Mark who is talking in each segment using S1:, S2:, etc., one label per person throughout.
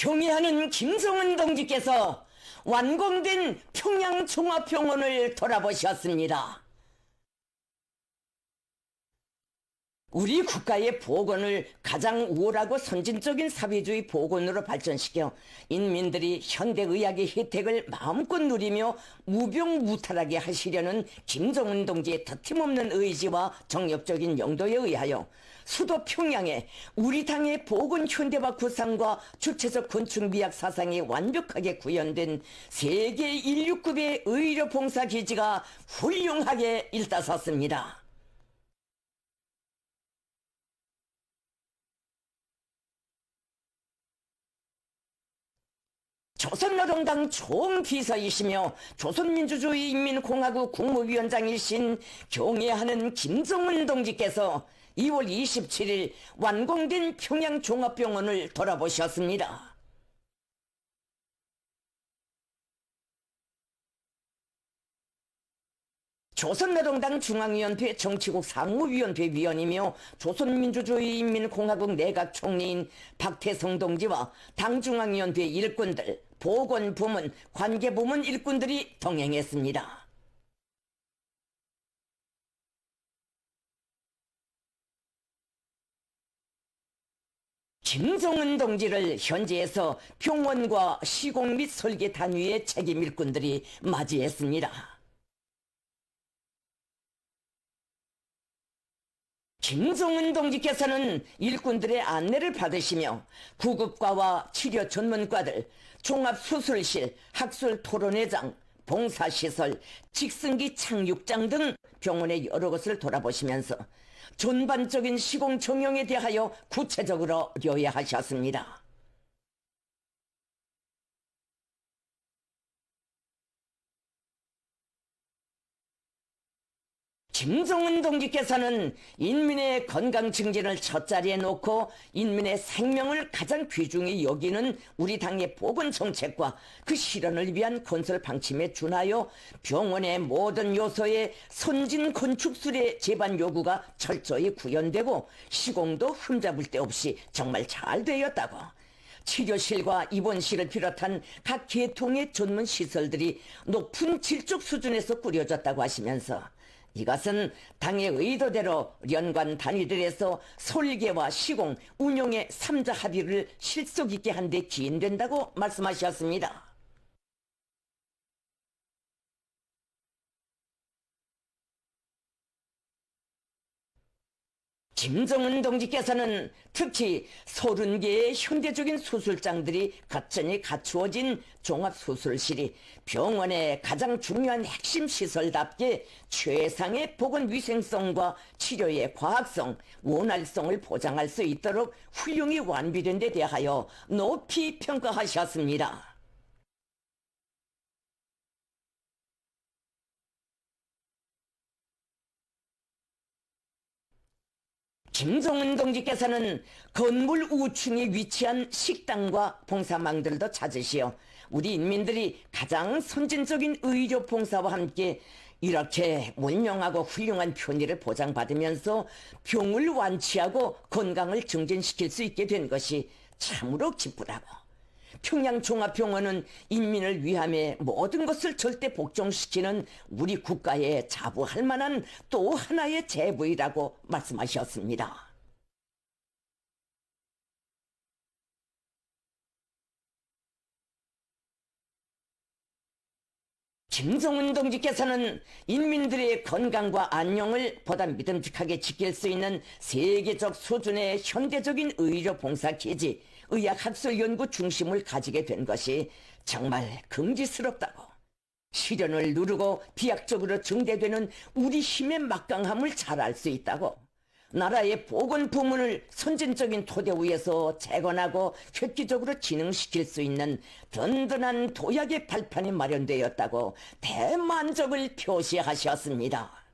S1: 경애하는 김정은 동지께서 완공된 평양종합병원을 돌아보셨습니다. 우리 국가의 보건을 가장 우월하고 선진적인 사회주의 보건으로 발전시켜 인민들이 현대의학의 혜택을 마음껏 누리며 무병무탈하게 하시려는 김정은 동지의 터팀없는 의지와 정력적인 용도에 의하여 수도 평양에 우리 당의 보건 현대화 구상과 주체적 건축미학 사상이 완벽하게 구현된 세계 인류급의 의료봉사기지가 훌륭하게 일어섰습니다. 조선노동당 총비서이시며 조선민주주의인민공화국 국무위원장이신 경애하는 김정은 동지께서 2월 27일 완공된 평양종합병원을 돌아보셨습니다. 조선노동당 중앙위원회 정치국 상무위원회 위원이며 조선민주주의인민공화국 내각총리인 박태성 동지와 당중앙위원회 일꾼들, 보건부문, 관계부문 일꾼들이 동행했습니다. 김정은 동지를 현지에서 병원과 시공 및 설계 단위의 책임 일꾼들이 맞이했습니다. 김정은 동지께서는 일꾼들의 안내를 받으시며 구급과와 치료 전문과들, 종합수술실, 학술토론회장, 봉사시설, 직승기 착륙장 등 병원의 여러 곳을 돌아보시면서 전반적인 시공 정형에 대하여 구체적으로 요약하셨습니다. 김정은 동지께서는 인민의 건강 증진을 첫자리에 놓고 인민의 생명을 가장 귀중히 여기는 우리 당의 보건 정책과 그 실현을 위한 건설 방침에 준하여 병원의 모든 요소의 선진 건축술의 제반 요구가 철저히 구현되고 시공도 흠잡을 데 없이 정말 잘 되었다고, 치료실과 입원실을 비롯한 각 계통의 전문 시설들이 높은 질적 수준에서 꾸려졌다고 하시면서 이것은 당의 의도대로 연관 단위들에서 설계와 시공, 운용의 3자 합의를 실속 있게 한 데 기인된다고 말씀하셨습니다. 김정은 동지께서는 특히 30개의 현대적인 수술장들이 거천히 갖추어진 종합수술실이 병원의 가장 중요한 핵심 시설답게 최상의 보건위생성과 치료의 과학성, 원활성을 보장할 수 있도록 훌륭히 완비된 데 대하여 높이 평가하셨습니다. 김정은 동지께서는 건물 우층에 위치한 식당과 봉사망들도 찾으시어 우리 인민들이 가장 선진적인 의료 봉사와 함께 이렇게 문명하고 훌륭한 편의를 보장받으면서 병을 완치하고 건강을 증진시킬 수 있게 된 것이 참으로 기쁘다고, 평양종합병원은 인민을 위함에 모든 것을 절대 복종시키는 우리 국가에 자부할 만한 또 하나의 제부이라고 말씀하셨습니다. 김정은 동지께서는 인민들의 건강과 안녕을 보다 믿음직하게 지킬 수 있는 세계적 수준의 현대적인 의료 봉사 기지, 의학학술 연구 중심을 가지게 된 것이 정말 긍지스럽다고, 시련을 누르고 비약적으로 증대되는 우리 힘의 막강함을 잘 알 수 있다고, 나라의 보건 부문을 선진적인 토대 위에서 재건하고 획기적으로 진흥시킬 수 있는 든든한 도약의 발판이 마련되었다고 대만족을 표시하셨습니다.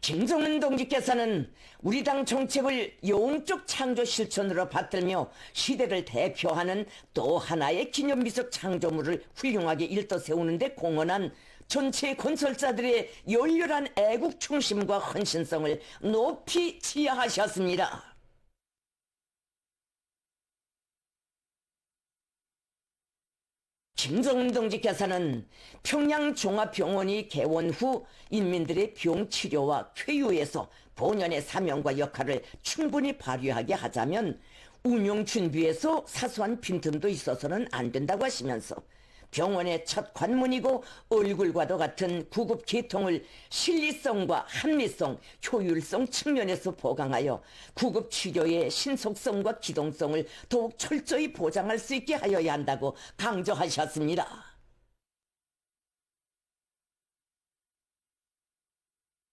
S1: 김정은 동지께서는 우리 당 정책을 영적 창조 실천으로 받들며 시대를 대표하는 또 하나의 기념비적 창조물을 훌륭하게 일떠 세우는 데 공헌한 전체 건설자들의 열렬한 애국 충심과 헌신성을 높이 치하하셨습니다. 김정은 동지께서는 평양종합병원이 개원 후 인민들의 병치료와 쾌유에서 본연의 사명과 역할을 충분히 발휘하게 하자면 운영 준비에서 사소한 빈틈도 있어서는 안 된다고 하시면서 병원의 첫 관문이고 얼굴과도 같은 구급 계통을 실리성과 합리성, 효율성 측면에서 보강하여 구급 치료의 신속성과 기동성을 더욱 철저히 보장할 수 있게 하여야 한다고 강조하셨습니다.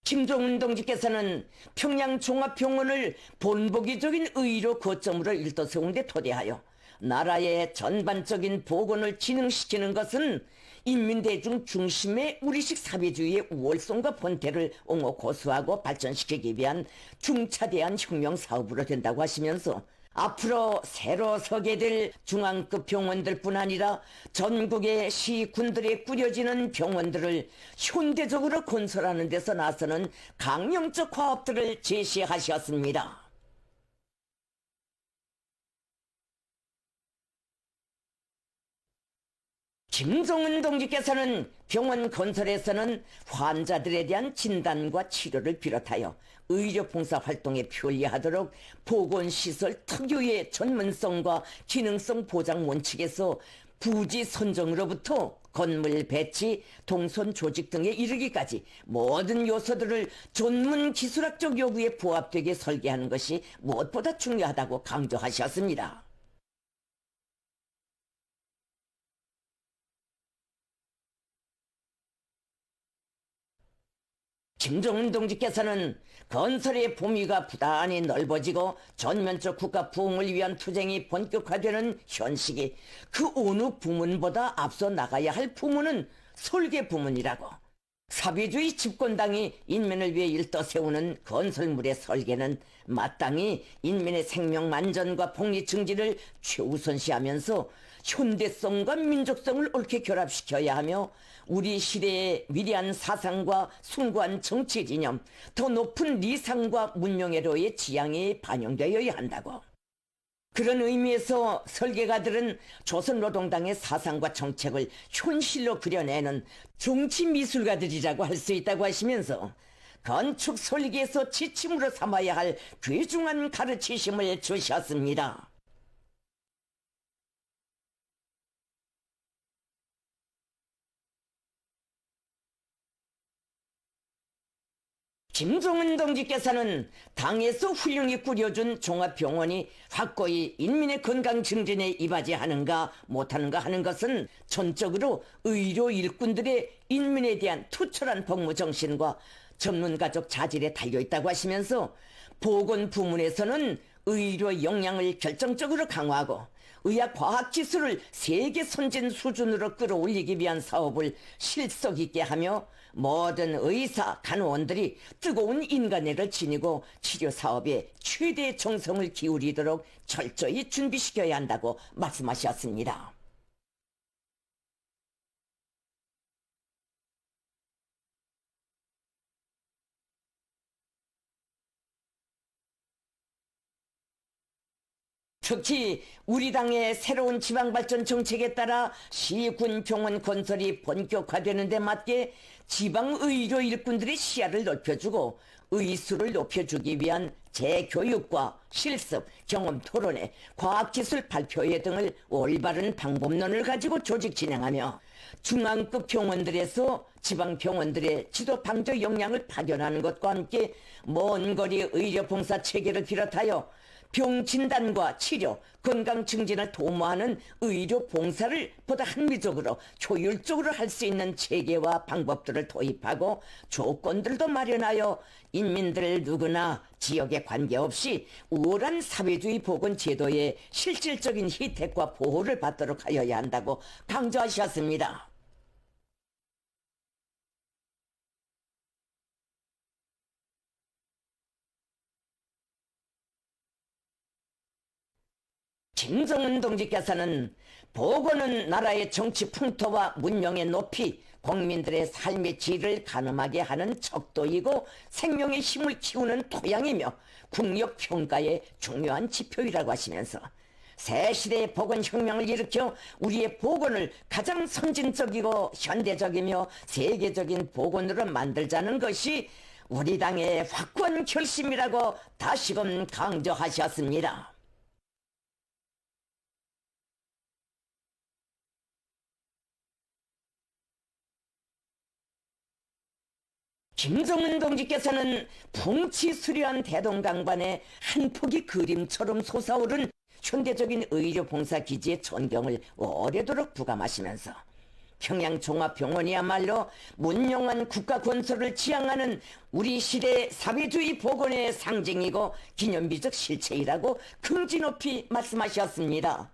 S1: 김정은 동지께서는 평양종합병원을 본보기적인 의료 거점으로 일떠세운 데 토대하여 나라의 전반적인 보건을 진흥시키는 것은 인민대중 중심의 우리식 사회주의의 우월성과 본태를 옹호 고수하고 발전시키기 위한 중차대한 혁명 사업으로 된다고 하시면서 앞으로 새로 서게 될 중앙급 병원들뿐 아니라 전국의 시군들에 꾸려지는 병원들을 현대적으로 건설하는 데서 나서는 강령적 과업들을 제시하셨습니다. 김정은 동지께서는 병원 건설에서는 환자들에 대한 진단과 치료를 비롯하여 의료 봉사 활동에 편리하도록 보건시설 특유의 전문성과 기능성 보장 원칙에서 부지 선정으로부터 건물 배치, 동선 조직 등에 이르기까지 모든 요소들을 전문 기술학적 요구에 부합되게 설계하는 것이 무엇보다 중요하다고 강조하셨습니다. 김정은 동지께서는 건설의 범위가 부단히 넓어지고 전면적 국가 부흥을 위한 투쟁이 본격화되는 현시기 그 어느 부문보다 앞서 나가야 할 부문은 설계 부문이라고 사회주의 집권당이 인민을 위해 일떠세우는 건설물의 설계는 마땅히 인민의 생명 만전과 복리 증진을 최우선시하면서 현대성과 민족성을 옳게 결합시켜야 하며 우리 시대의 위대한 사상과 숭고한 정치 진념, 더 높은 리상과 문명애로의 지향이 반영되어야 한다고. 그런 의미에서 설계가들은 조선노동당의 사상과 정책을 현실로 그려내는 정치미술가들이라고 할 수 있다고 하시면서 건축 설계에서 지침으로 삼아야 할 귀중한 가르치심을 주셨습니다. 김정은 동지께서는 당에서 훌륭히 꾸려준 종합병원이 확고히 인민의 건강 증진에 이바지하는가 못하는가 하는 것은 전적으로 의료 일꾼들의 인민에 대한 투철한 복무정신과 전문가적 자질에 달려있다고 하시면서 보건 부문에서는 의료 역량을 결정적으로 강화하고 의학 과학 기술을 세계 선진 수준으로 끌어올리기 위한 사업을 실속 있게 하며 모든 의사, 간호원들이 뜨거운 인간애를 지니고 치료 사업에 최대의 정성을 기울이도록 철저히 준비시켜야 한다고 말씀하셨습니다. 특히 우리 당의 새로운 지방발전 정책에 따라 시군 병원 건설이 본격화되는 데 맞게 지방의료 일꾼들의 시야를 넓혀주고 의수를 높여주기 위한 재교육과 실습, 경험 토론회, 과학기술 발표회 등을 올바른 방법론을 가지고 조직 진행하며 중앙급 병원들에서 지방병원들의 지도 방조 역량을 파견하는 것과 함께 먼 거리 의료봉사 체계를 비롯하여 병 진단과 치료, 건강 증진을 도모하는 의료 봉사를 보다 합리적으로 효율적으로 할 수 있는 체계와 방법들을 도입하고 조건들도 마련하여 인민들 누구나 지역에 관계없이 우월한 사회주의 보건 제도의 실질적인 혜택과 보호를 받도록 하여야 한다고 강조하셨습니다. 김정은 동지께서는 보건은 나라의 정치 풍토와 문명의 높이, 국민들의 삶의 질을 가늠하게 하는 척도이고 생명의 힘을 키우는 토양이며 국력 평가의 중요한 지표이라고 하시면서 새 시대의 보건혁명을 일으켜 우리의 보건을 가장 선진적이고 현대적이며 세계적인 보건으로 만들자는 것이 우리 당의 확고한 결심이라고 다시금 강조하셨습니다. 김정은 동지께서는 풍치 수려한 대동강반에 한 폭의 그림처럼 솟아오른 현대적인 의료봉사기지의 존경을 오래도록 부감하시면서 평양종합병원이야말로 문명한 국가 건설을 지향하는 우리 시대의 사회주의 복원의 상징이고 기념비적 실체이라고 긍지 높이 말씀하셨습니다.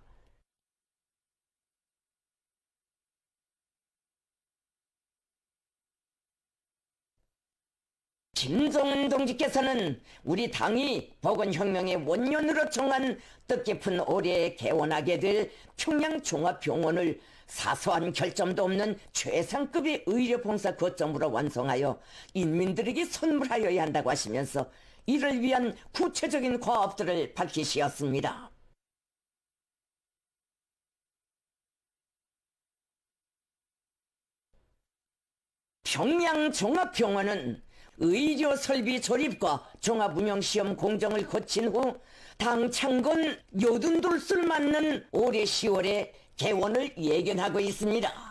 S1: 김정은 동지께서는 우리 당이 보건혁명의 원년으로 정한 뜻깊은 올해에 개원하게 될 평양종합병원을 사소한 결점도 없는 최상급의 의료봉사 거점으로 완성하여 인민들에게 선물하여야 한다고 하시면서 이를 위한 구체적인 과업들을 밝히시었습니다. 평양종합병원은 의료설비 조립과 종합운영시험 공정을 거친 후 당 창건 여든돌술 맞는 올해 10월에 개원을 예견하고 있습니다.